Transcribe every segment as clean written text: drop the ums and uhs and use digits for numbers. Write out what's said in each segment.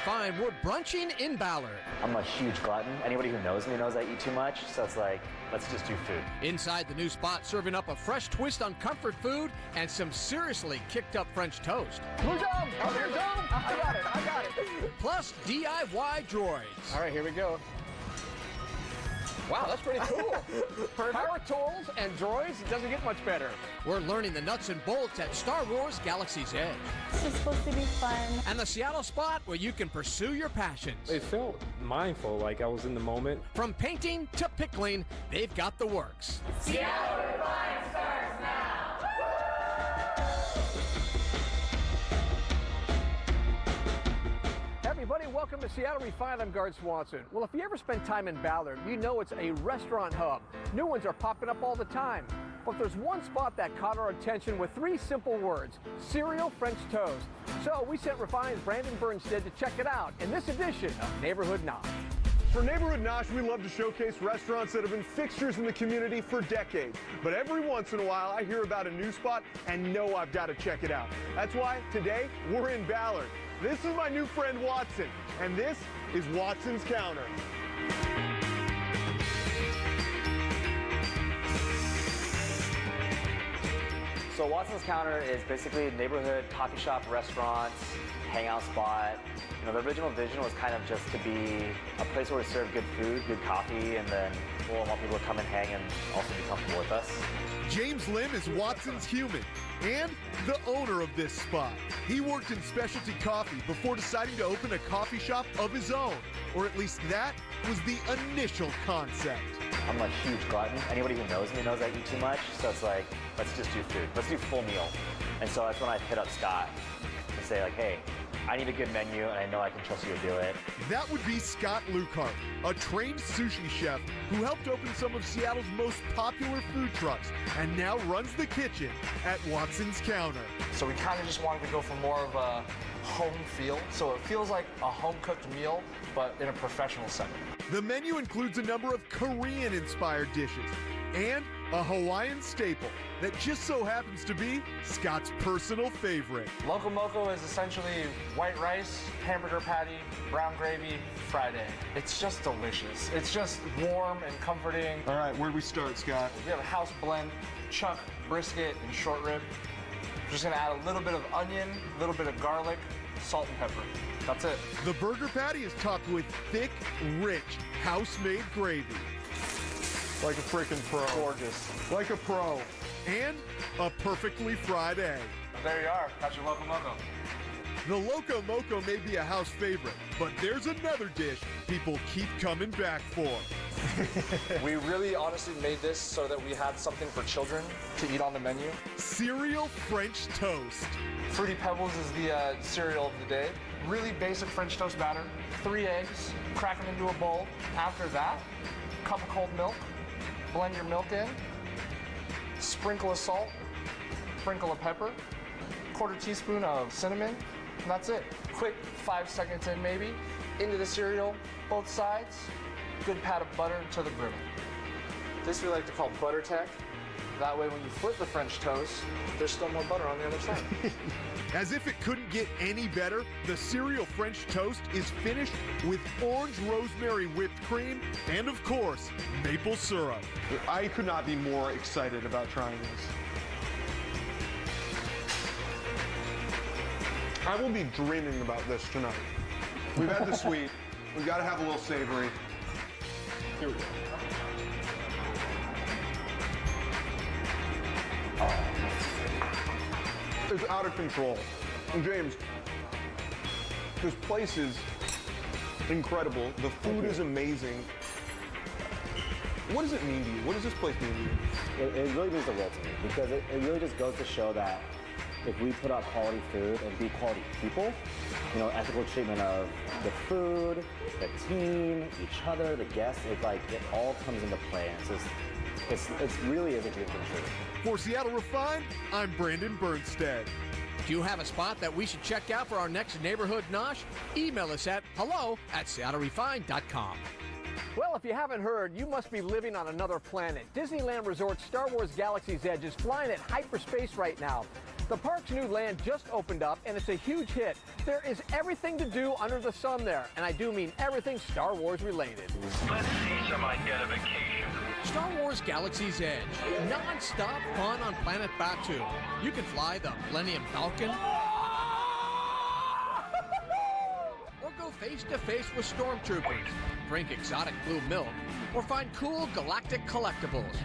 Refined, we're brunching in Ballard. I'm a huge glutton. Anybody who knows me knows I eat too much, so it's like, let's just do food. Inside the new spot, serving up a fresh twist on comfort food and some seriously kicked up French toast. Who's dome? Oh, there's dome? I got it. Plus DIY droids. All right, here we go. Wow, that's pretty cool. Power tools and droids, it doesn't get much better. We're learning the nuts and bolts at Star Wars Galaxy's Edge. This is supposed to be fun. And the Seattle spot where you can pursue your passions. It felt mindful, like I was in the moment. From painting to pickling, they've got the works. Seattle Refined starts now! Everybody, welcome to Seattle Refined. I'm Guard Swanson. Well, if you ever spend time in Ballard, you know it's a restaurant hub. New ones are popping up all the time. But there's one spot that caught our attention with three simple words: cereal French toast. So we sent Refined's Brandon Burnstead to check it out in this edition of Neighborhood Nosh. For Neighborhood Nosh, we love to showcase restaurants that have been fixtures in the community for decades. But every once in a while, I hear about a new spot and know I've got to check it out. That's why today we're in Ballard. This is my new friend Watson, and this is Watson's Counter. So Watson's Counter is basically a neighborhood coffee shop, restaurants, hangout spot. You know, the original vision was kind of just to be a place where we serve good food, good coffee, and then we'll want people to come and hang and also be comfortable with us. James Lim is Watson's human and the owner of this spot. He worked in specialty coffee before deciding to open a coffee shop of his own, or at least that was the initial concept. I'm a huge glutton. Anybody who knows me knows I eat too much, so it's like, let's just do food. Let's do full meal. And so that's when I hit up Scott and say like, hey, I need a good menu, and I know I can trust you to do it. That would be Scott Lukehart, a trained sushi chef who helped open some of Seattle's most popular food trucks and now runs the kitchen at Watson's Counter. So we kind of just wanted to go for more of a home feel. So it feels like a home-cooked meal, but in a professional setting. The menu includes a number of Korean-inspired dishes and a Hawaiian staple that just so happens to be Scott's personal favorite. Loco Moco is essentially white rice, hamburger patty, brown gravy, fried egg. It's just delicious. It's just warm and comforting. All right, where do we start, Scott? We have a house blend, chuck, brisket, and short rib. Just gonna add a little bit of onion, a little bit of garlic, salt and pepper. That's it. The burger patty is topped with thick, rich, house-made gravy. Like a freaking pro. Gorgeous. Like a pro. And a perfectly fried egg. There you are, got your Loco Moco. The Loco Moco may be a house favorite, but there's another dish people keep coming back for. We really honestly made this so that we had something for children to eat on the menu. Cereal French toast. Fruity Pebbles is the cereal of the day. Really basic French toast batter. 3 eggs, crack them into a bowl. After that, cup of cold milk. Blend your milk in. Sprinkle of salt, sprinkle of pepper, quarter teaspoon of cinnamon, and that's it. Quick 5 seconds in maybe, into the cereal, both sides, good pat of butter to the griddle. This we like to call butter tech. That way when you flip the French toast, there's still more butter on the other side. As if it couldn't get any better, the cereal French toast is finished with orange rosemary whipped cream and, of course, maple syrup. I could not be more excited about trying this. I will be dreaming about this tonight. We've had the sweet. We've got to have a little savory. Here we go. It's out of control. And James, this place is incredible. The food is amazing. What does it mean to you? What does this place mean to you? It really means the world to me because it really just goes to show that if we put out quality food and be quality people, you know, ethical treatment of the food, the team, each other, the guests, it all comes into play. And it's really is a dream come true. For Seattle Refined, I'm Brandon Burnstead. Do you have a spot that we should check out for our next Neighborhood Nosh? Email us at hello@seattlerefined.com. Well, if you haven't heard, you must be living on another planet. Disneyland Resort Star Wars Galaxy's Edge is flying at hyperspace right now. The park's new land just opened up, and it's a huge hit. There is everything to do under the sun there, and I do mean everything Star Wars related. Let's see some identification. Star Wars Galaxy's Edge. Non-stop fun on planet Batu. You can fly the Millennium Falcon. Or go face-to-face with stormtroopers. Drink exotic blue milk. Or find cool galactic collectibles.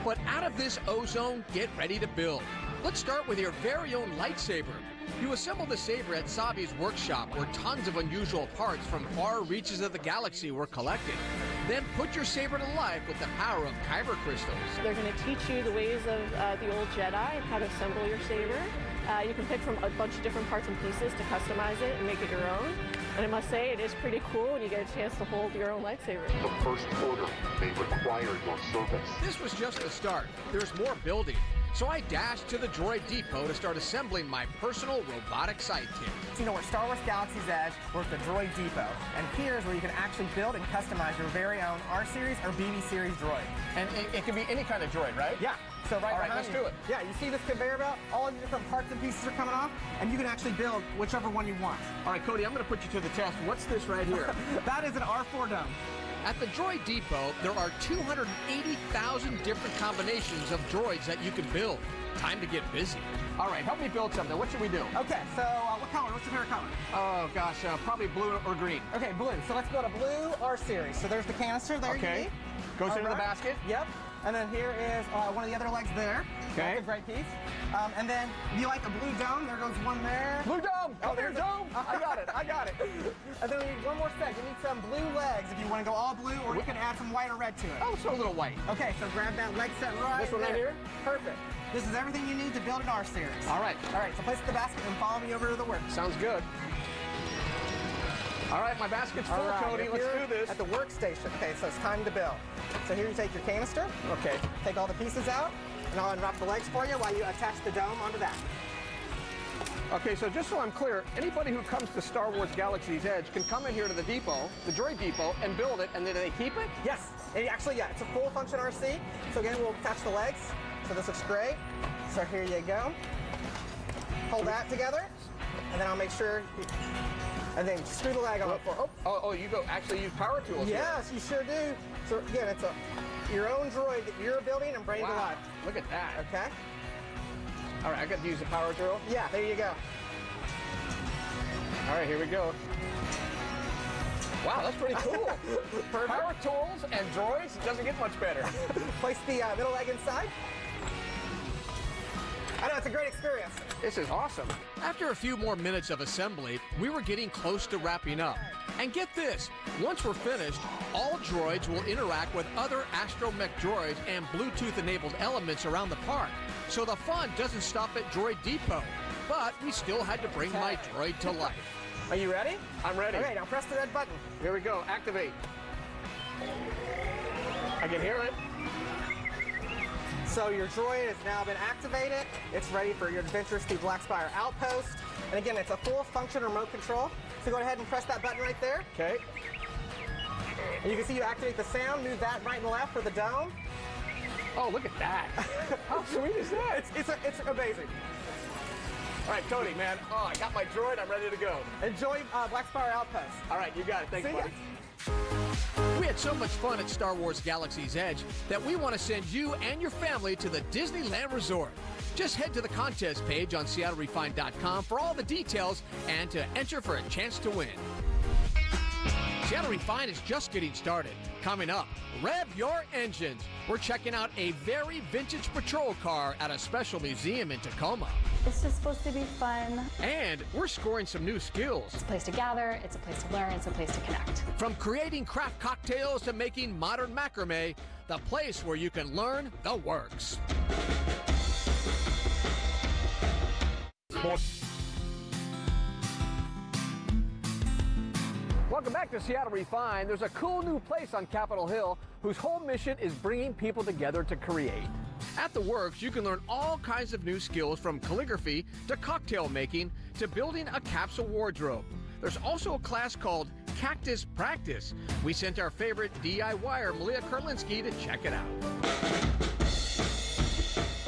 But out of this ozone, get ready to build. Let's start with your very own lightsaber. You assemble the saber at Sabi's workshop, where tons of unusual parts from far reaches of the galaxy were collected. Then put your saber to life with the power of kyber crystals. They're going to teach you the ways of the old Jedi and how to assemble your saber. You can pick from a bunch of different parts and pieces to customize it and make it your own. And I must say, it is pretty cool when you get a chance to hold your own lightsaber. The first order may require your service. This was just the start. There's more building. So I dashed to the Droid Depot to start assembling my personal robotic sidekick. So you know, we're at Star Wars Galaxy's Edge, we're at the Droid Depot. And here's where you can actually build and customize your very own R-Series or BB Series droid. And it can be any kind of droid, right? Yeah. So right All right, behind let's you, do it. Yeah, you see this conveyor belt? All of the different parts and pieces are coming off, and you can actually build whichever one you want. All right, Cody, I'm going to put you to the test. What's this right here? That is an R4 dome. At the Droid Depot, there are 280,000 different combinations of droids that you can build. Time to get busy. All right, help me build something. What should we do? Okay, so what color? What's your favorite color? Oh, gosh, probably blue or green. Okay, blue. So let's build a blue R-Series. So there's the canister there. Okay. Goes into the basket. Yep. And then here is one of the other legs there. Okay. That's a great piece. And then you like a blue dome. There goes one there. Blue dome! Oh, There's there's dome! I got it, I got it. And then we need one more set. You need some blue legs if you want to go all blue, or you can add some white or red to it. Oh, let's throw a little white. Okay, so grab that leg set right This one right there. here? Perfect. This is everything you need to build an R-Series. All right. All right, so place it in the basket and follow me over to the work. Sounds good. All right, my basket's full, Cody. Let's do this. At the workstation. Okay, so it's time to build. So here you take your canister. Okay. Take all the pieces out, and I'll unwrap the legs for you while you attach the dome onto that. Okay, so just so I'm clear, anybody who comes to Star Wars Galaxy's Edge can come in here to the depot, the Droid Depot, and build it, and then they keep it? Yes. And actually, yeah, it's a full function RC. So again, we'll attach the legs. So this looks great. So here you go. Hold that together, and then I'll make sure, and then screw the leg on. Oh, you go actually use power tools here. Yes, you sure do. So again, it's your own droid that you're building and bringing to life. Look at that. Okay. All right, I got to use the power tool. Yeah, there you go. All right, here we go. Wow, that's pretty cool. Power tools and droids, it doesn't get much better. Place the middle leg inside. I know, it's a great experience. This is awesome. After a few more minutes of assembly, we were getting close to wrapping up. And get this, once we're finished, all droids will interact with other astromech droids and Bluetooth-enabled elements around the park. So the fun doesn't stop at Droid Depot. But we still had to bring my droid to life. Are you ready? I'm ready. Okay, now press the red button. Here we go, activate. I can hear it. So your droid has now been activated. It's ready for your adventures through Black Spire Outpost. And again, it's a full function remote control. So go ahead and press that button right there. Okay. And you can see you activate the sound, move that right and left for the dome. Oh, look at that. How sweet is that? It's amazing. All right, Cody, man. Oh, I got my droid. I'm ready to go. Enjoy Black Spire Outpost. All right, you got it. Thanks, See ya. buddy. We had so much fun at Star Wars Galaxy's Edge that we want to send you and your family to the Disneyland Resort. Just head to the contest page on SeattleRefined.com for all the details and to enter for a chance to win. Seattle Refined is just getting started. Coming up, rev your engines. We're checking out a very vintage patrol car at a special museum in Tacoma. It's just supposed to be fun. And we're scoring some new skills. It's a place to gather, it's a place to learn, it's a place to connect. From creating craft cocktails to making modern macrame, the place where you can learn the works. Welcome back to Seattle Refined. There's a cool new place on Capitol Hill whose whole mission is bringing people together to create. At the Works, you can learn all kinds of new skills from calligraphy to cocktail making to building a capsule wardrobe. There's also a class called Cactus Practice. We sent our favorite DIYer, Malia Kurlinski, to check it out.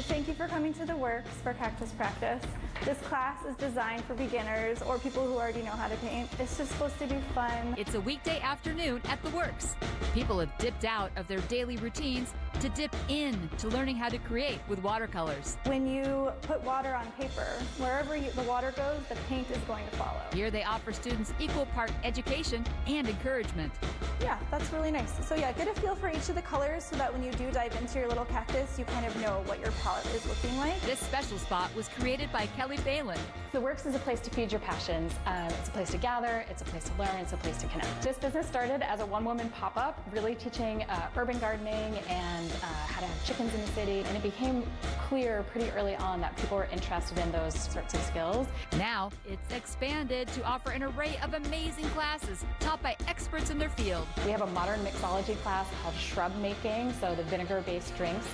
Thank Thank you for coming to the Works for Cactus Practice. This class is designed for beginners or people who already know how to paint. It's just supposed to be fun. It's a weekday afternoon at the Works. People have dipped out of their daily routines to dip in to learning how to create with watercolors. When you put water on paper, wherever the water goes, the paint is going to follow. Here they offer students equal part education and encouragement. Yeah, that's really nice. So yeah, get a feel for each of the colors so that when you do dive into your little cactus, you kind of know what your palette is looking like. This special spot was created by Kelly Phelan. The Works is a place to feed your passions. It's a place to gather, it's a place to learn, it's a place to connect. This business started as a one-woman pop-up, really teaching urban gardening and how to have chickens in the city, and it became clear pretty early on that people were interested in those sorts of skills. Now it's expanded to offer an array of amazing classes taught by experts in their field. We have a modern mixology class called shrub making, so the vinegar-based drinks,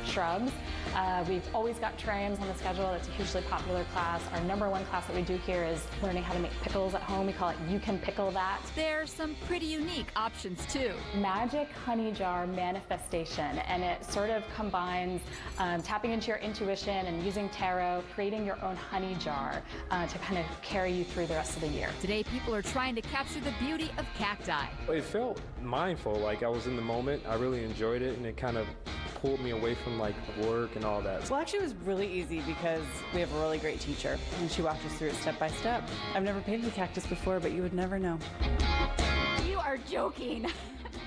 shrubs. We've always got terrariums on the schedule. It's a hugely popular class. Our number one class that we do here is learning how to make pickles at home. We call it You Can Pickle That. There's some pretty unique options too. Magic honey jar manifestation, and it sort of combines tapping into your intuition and using tarot, creating your own honey jar to kind of carry you through the rest of the year. Today people are trying to capture the beauty of cacti. It felt mindful, like I was in the moment. I really enjoyed it, and it kind of pulled me away from like work and all that. Well, actually it was really easy because we have a really great teacher and she walked us through it step by step. I've never painted a cactus before, but you would never know. You are joking.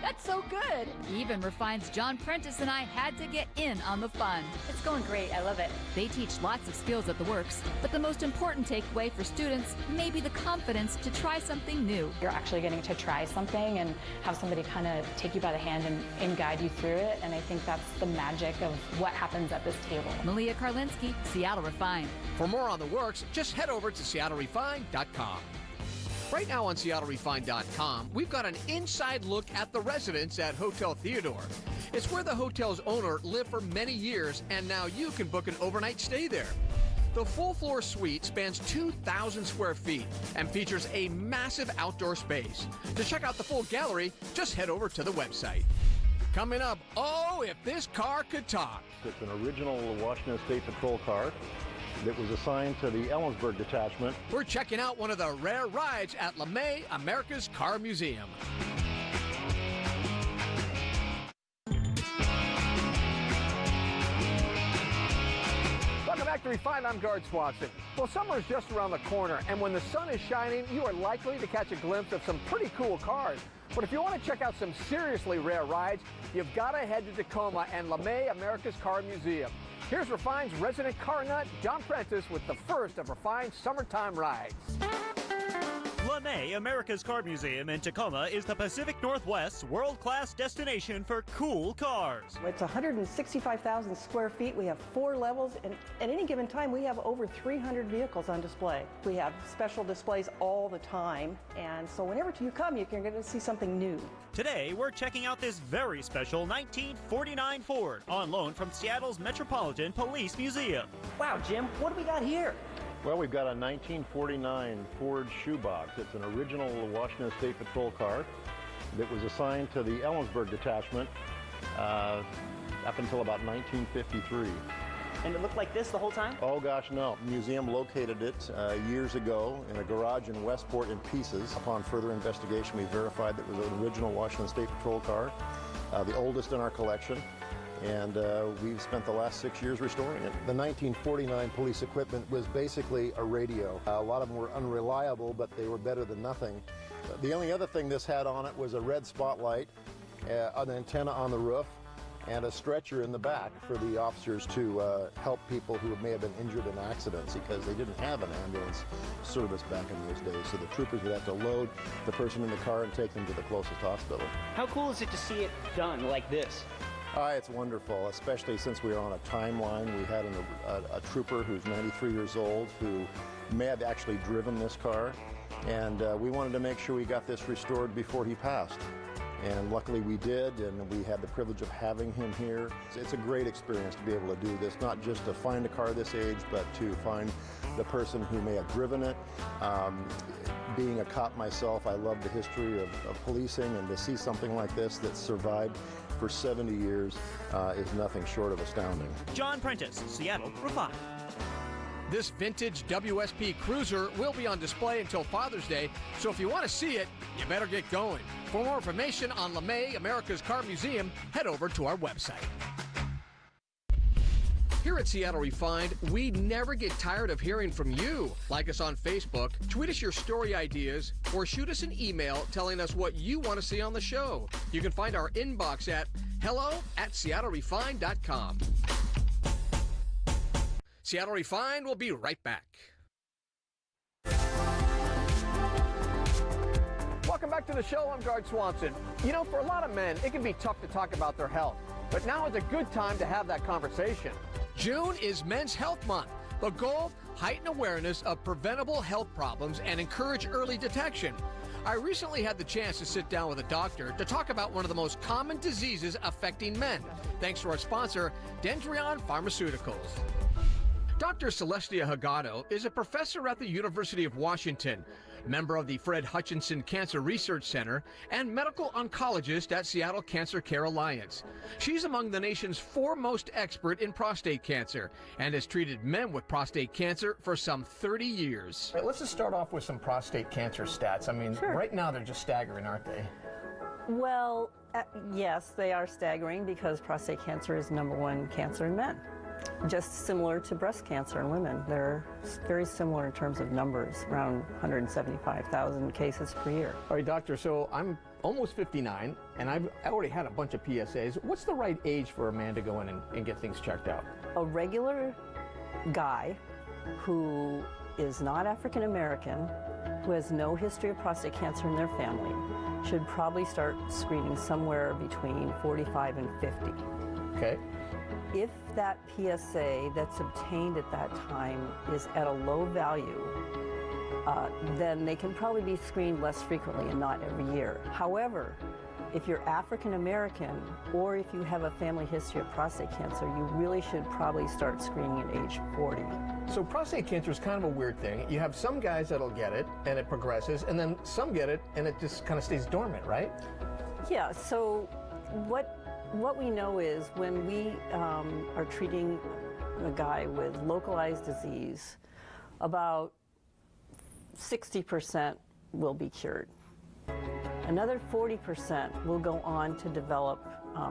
That's so good. Even Refine's John Prentice and I had to get in on the fun. It's going great. I love it. They teach lots of skills at the Works, but the most important takeaway for students may be the confidence to try something new. You're actually getting to try something and have somebody kind of take you by the hand and guide you through it, and I think that's the magic of what happens at this table. Malia Karlinski, Seattle Refine. For more on the Works, just head over to SeattleRefine.com. Right now on SeattleRefine.com, we've got an inside look at the residence at Hotel Theodore. It's where the hotel's owner lived for many years, and now you can book an overnight stay there. The full-floor suite spans 2,000 square feet and features a massive outdoor space. To check out the full gallery, just head over to the website. Coming up, oh, if this car could talk. It's an original Washington State Patrol car that was assigned to the Ellensburg detachment. We're checking out one of the rare rides at LeMay, America's Car Museum. Welcome back to Refine. I'm Guard Swanson. Well, summer is just around the corner, and when the sun is shining, you are likely to catch a glimpse of some pretty cool cars. But if you want to check out some seriously rare rides, you've got to head to Tacoma and LeMay, America's Car Museum. Here's Refine's resident car nut, John Prentice, with the first of Refine's summertime rides. LeMay, America's Car Museum in Tacoma, is the Pacific Northwest's world-class destination for cool cars. It's 165,000 square feet. We have 4 levels, and at any given time, we have over 300 vehicles on display. We have special displays all the time, and so whenever you come, you can get to see something new. Today, we're checking out this very special 1949 Ford on loan from Seattle's Metropolitan Police Museum. Wow, Jim, what do we got here? Well, we've got a 1949 Ford shoebox. It's an original Washington State Patrol car that was assigned to the Ellensburg detachment up until about 1953. And it looked like this the whole time? Oh gosh, no. The museum located it years ago in a garage in Westport in pieces. Upon further investigation, we verified that it was an original Washington State Patrol car, the oldest in our collection. And we've spent the last 6 years restoring it. The 1949 police equipment was basically a radio. A lot of them were unreliable, but they were better than nothing. The only other thing this had on it was a red spotlight, an antenna on the roof, and a stretcher in the back for the officers to help people who may have been injured in accidents, because they didn't have an ambulance service back in those days. So the troopers would have to load the person in the car and take them to the closest hospital. How cool is it to see it done like this? It's wonderful, especially since we were on a timeline. We had a trooper who's 93 years old who may have actually driven this car, and we wanted to make sure we got this restored before he passed. And luckily we did, and we had the privilege of having him here. It's a great experience to be able to do this, not just to find a car this age, but to find the person who may have driven it. Being a cop myself, I love the history of policing, and to see something like this that survived for 70 years is nothing short of astounding. John Prentice, Seattle Refined. This vintage WSP Cruiser will be on display until Father's Day, so if you want to see it, you better get going. For more information on LeMay, America's Car Museum, head over to our website. Here at Seattle Refined, we never get tired of hearing from you. Like us on Facebook, tweet us your story ideas, or shoot us an email telling us what you want to see on the show. You can find our inbox at hello@seattlerefined.com. Seattle Refined will be right back. Welcome back to the show. I'm Guard Swanson. You know, for a lot of men, it can be tough to talk about their health, but now is a good time to have that conversation. June is Men's Health Month. The goal, heighten awareness of preventable health problems and encourage early detection. I recently had the chance to sit down with a doctor to talk about one of the most common diseases affecting men, thanks to our sponsor, Dendreon Pharmaceuticals. Dr. Celestia Hagano is a professor at the University of Washington, member of the Fred Hutchinson Cancer Research Center, and medical oncologist at Seattle Cancer Care Alliance. She's among the nation's foremost expert in prostate cancer and has treated men with prostate cancer for some 30 years. All right, let's just start off with some prostate cancer stats. I mean, right now they're just staggering, aren't they? Well, yes, they are staggering because prostate cancer is #1 cancer in men. Just similar to breast cancer in women. They're very similar in terms of numbers, around 175,000 cases per year. All right, doctor, so I'm almost 59, and I've already had a bunch of PSAs. What's the right age for a man to go in and get things checked out? A regular guy who is not African American, who has no history of prostate cancer in their family, should probably start screening somewhere between 45 and 50. Okay. If that PSA that's obtained at that time is at a low value, then they can probably be screened less frequently and not every year. However, if you're African American or if you have a family history of prostate cancer, you really should probably start screening at age 40. So prostate cancer is kind of a weird thing. You have some guys that'll get it and it progresses, and then some get it and it just kind of stays dormant, right? Yeah, so what we know is when we are treating a guy with localized disease, about 60% will be cured. Another 40% will go on to develop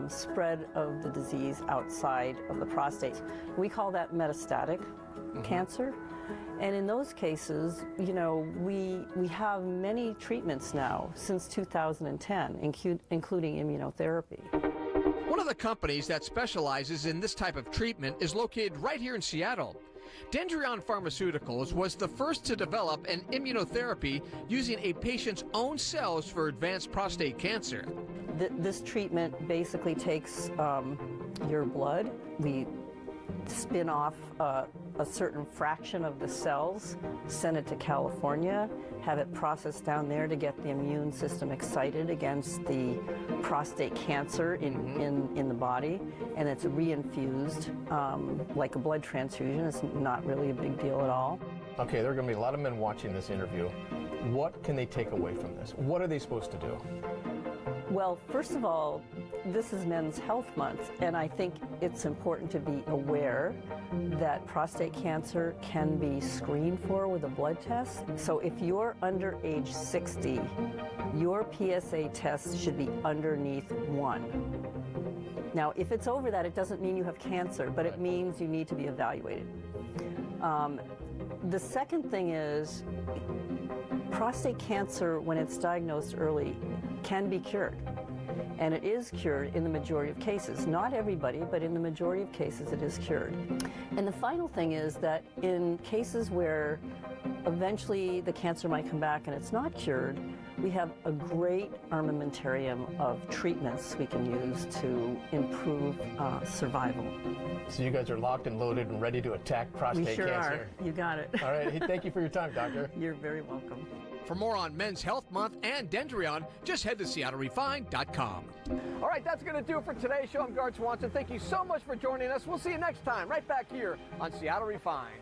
spread of the disease outside of the prostate. We call that metastatic cancer. And in those cases, you know, we have many treatments now since 2010, including immunotherapy. One of the companies that specializes in this type of treatment is located right here in Seattle. Dendreon Pharmaceuticals was the first to develop an immunotherapy using a patient's own cells for advanced prostate cancer. This treatment basically takes your blood. We spin off a certain fraction of the cells, send it to California, have it processed down there to get the immune system excited against the prostate cancer in the body, and it's reinfused like a blood transfusion. It's not really a big deal at all. Okay, there are going to be a lot of men watching this interview. What can they take away from this? What are they supposed to do? Well, first of all, this is Men's Health Month, and I think it's important to be aware that prostate cancer can be screened for with a blood test. So if you're under age 60, your PSA test should be underneath 1. Now, if it's over that, it doesn't mean you have cancer, but it means you need to be evaluated. The second thing is, prostate cancer, when it's diagnosed early, can be cured. And it is cured in the majority of cases. Not everybody, but in the majority of cases it is cured. And the final thing is that in cases where eventually the cancer might come back and it's not cured, We have a great armamentarium of treatments we can use to improve survival. So you guys are locked and loaded and ready to attack prostate We sure cancer. are. You got it. All right. Hey, thank you for your time, doctor. You're very welcome. For more on Men's Health Month and Dendreon, just head to SeattleRefined.com. All right, that's going to do it for today's show. I'm Guard Swanson. Thank you so much for joining us. We'll see you next time, right back here on Seattle Refined.